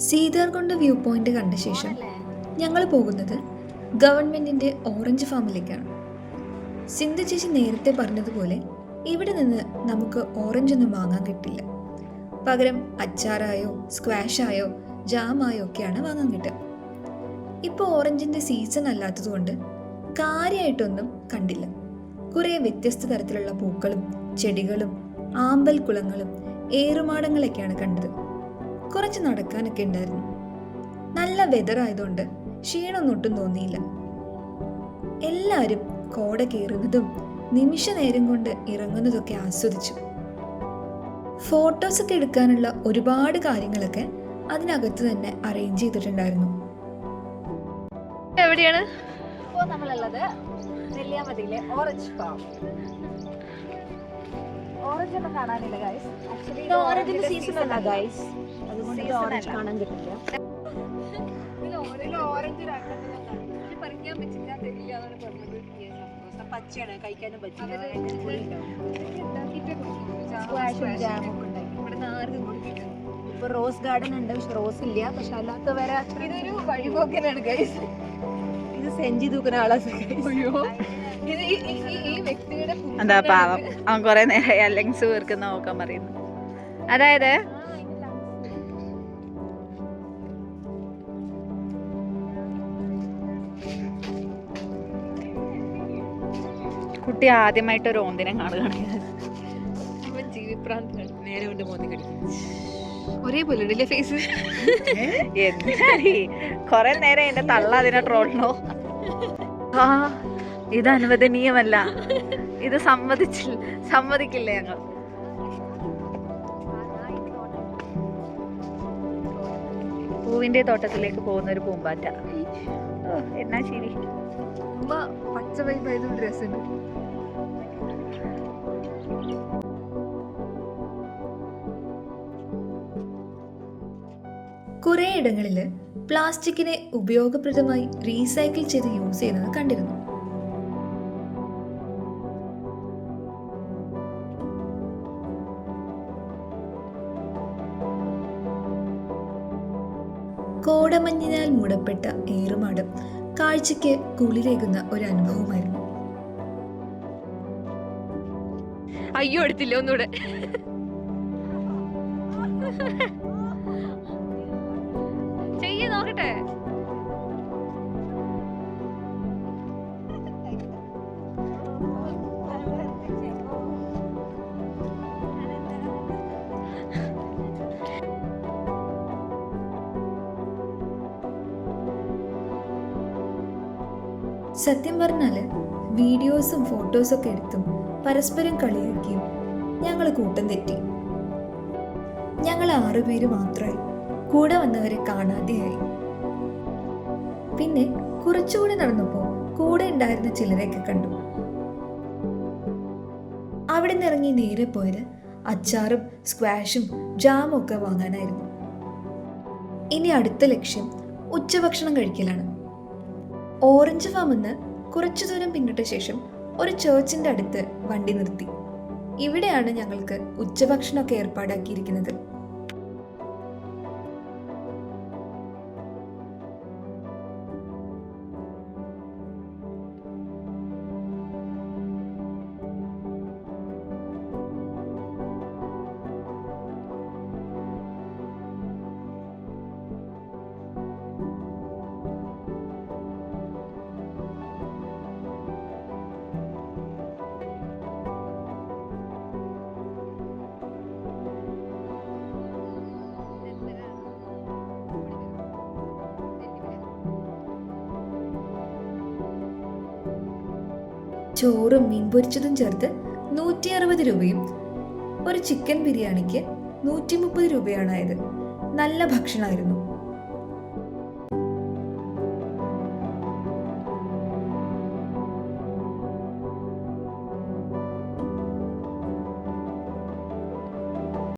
Seetharkund view point കണ്ട ശേഷം ഞങ്ങൾ പോകുന്നത് ഗവൺമെന്റിന്റെ ഓറഞ്ച് ഫാമിലേക്കാണ്. സിന്ധു ചേച്ചി നേരത്തെ പറഞ്ഞതുപോലെ ഇവിടെ നിന്ന് നമുക്ക് ഓറഞ്ച് ഒന്നും വാങ്ങാൻ കിട്ടില്ല. പകരം അച്ചാറായോ സ്ക്വാഷായോ ജാമായോ ഒക്കെയാണ് വാങ്ങാൻ കിട്ടുക. ഇപ്പോൾ ഓറഞ്ചിന്റെ സീസൺ അല്ലാത്തതുകൊണ്ട് കാര്യമായിട്ടൊന്നും കണ്ടില്ല. കുറേ വ്യത്യസ്ത തരത്തിലുള്ള പൂക്കളും ചെടികളും ആമ്പൽ കുളങ്ങളും ഏറുമാടങ്ങളൊക്കെയാണ് കണ്ടത്. കുറച്ച് നടക്കാനൊക്കെ ഉണ്ടായിരുന്നു. നല്ല വെതർ ആയതുകൊണ്ട് ക്ഷീണമൊന്നും ഒട്ടും തോന്നിയില്ല. എല്ലാവരും കോട കയറുന്നതും നിമിഷ നേരം കൊണ്ട് ഇറങ്ങുന്നതൊക്കെ ആസ്വദിച്ചു. ഫോട്ടോസൊക്കെ എടുക്കാനുള്ള ഒരുപാട് കാര്യങ്ങളൊക്കെ അതിനകത്ത് തന്നെ അറേഞ്ച് ചെയ്തിട്ടുണ്ടായിരുന്നു. എവിടെയാണ് ഇപ്പോൾ നമ്മളുള്ളത്? നെല്ലിയാമ്പതിയിലെ ഓറഞ്ച് ഫാം. ഓറഞ്ച് ഒന്നും കാണാനില്ല ഗൈസ്. ആക്ച്വലി ഓറഞ്ചിന്റെ സീസൺ അല്ല ഗൈസ്, അതുകൊണ്ട് ഇത് ഓറഞ്ച് കാണാൻ കിട്ടില്ല. പച്ചയാണ്, കഴിക്കാനും പറ്റില്ല. ഇപ്പൊ റോസ് ഗാർഡൻ ഉണ്ട്, പക്ഷെ റോസ് ഇല്ല. പക്ഷെ അല്ലാത്ത വരെ ഇതൊരു വഴിപോക്കനാണ് ഗൈസ്. ഇത് സെഞ്ചി തൂക്കുന്ന ആളാ. എന്താ പാവം, അവൻ കൊറേ നേരം ലങ്സ് വീർക്കുന്ന നോക്കാൻ പറയുന്നു. അതായത് കുട്ടി ആദ്യമായിട്ട് ഒരു ഓന്തിനെ കാണുകയാണ്. നേരെ കൊണ്ട് മോന്തി കടിക്കും. ഒരേപോലെ ഫേസ്. എന്തായി കൊറേ നേരം എന്റെ തള്ള അതിനെ ട്രോളണോ? ആ ഇത് അനുവദനീയമല്ല, ഇത് സമ്മതിക്കില്ല ഞങ്ങൾ. പൂവിന്റെ തോട്ടത്തിലേക്ക് പോകുന്ന ഒരു പൂമ്പാറ്റ. എന്നാ ശരി, പച്ച വൈബായതുകൊണ്ട് രസമുണ്ട്. കുറേ ഇടങ്ങളിൽ പ്ലാസ്റ്റിക്കിനെ ഉപയോഗപ്രദമായി റീസൈക്കിൾ ചെയ്ത് യൂസ് ചെയ്യുന്നത് കണ്ടിരുന്നു. കോടമഞ്ഞിനാൽ മൂടപ്പെട്ട ഏറുമാടം കാഴ്ചയ്ക്ക് കുളിരേകുന്ന ഒരു അനുഭവമായിരുന്നു. അയ്യോ എടുത്തില്ല, ഒന്നുകൂടെ. ചെയ്യ നോക്കട്ടെ. സത്യം പറഞ്ഞാല് വീഡിയോസും ഫോട്ടോസും ഒക്കെ എടുത്തും പരസ്പരം കളിയാക്കിയും ഞങ്ങൾ കൂട്ടം തെറ്റി. ഞങ്ങൾ 6 പേര് മാത്രമായി. കൂടെ വന്നവരെ കാണാതെയായി. പിന്നെ കുറച്ചുകൂടി നടന്നപ്പോൾ കൂടെ ഉണ്ടായിരുന്ന ചിലരെയൊക്കെ കണ്ടു. അവിടെ നിന്ന് ഇറങ്ങി നേരെ പോയത് അച്ചാറും സ്ക്വാഷും ജാമും ഒക്കെ വാങ്ങാനായിരുന്നു. ഇനി അടുത്ത ലക്ഷ്യം ഉച്ചഭക്ഷണം കഴിക്കലാണ്. ഓറഞ്ച് ഫാമിന്ന് കുറച്ചു ദൂരം പിന്നിട്ട ശേഷം ഒരു ചേർച്ചിന്റെ അടുത്ത് വണ്ടി നിർത്തി. ഇവിടെയാണ് ഞങ്ങൾക്ക് ഉച്ചഭക്ഷണമൊക്കെ ഏർപ്പാടാക്കിയിരിക്കുന്നത്. ചോറും മീൻ പൊരിച്ചതും ചേർത്ത് 160 രൂപയും ഒരു ചിക്കൻ ബിരിയാണിക്ക് 130 രൂപയാണ് ആയത്. നല്ല ഭക്ഷണമായിരുന്നു.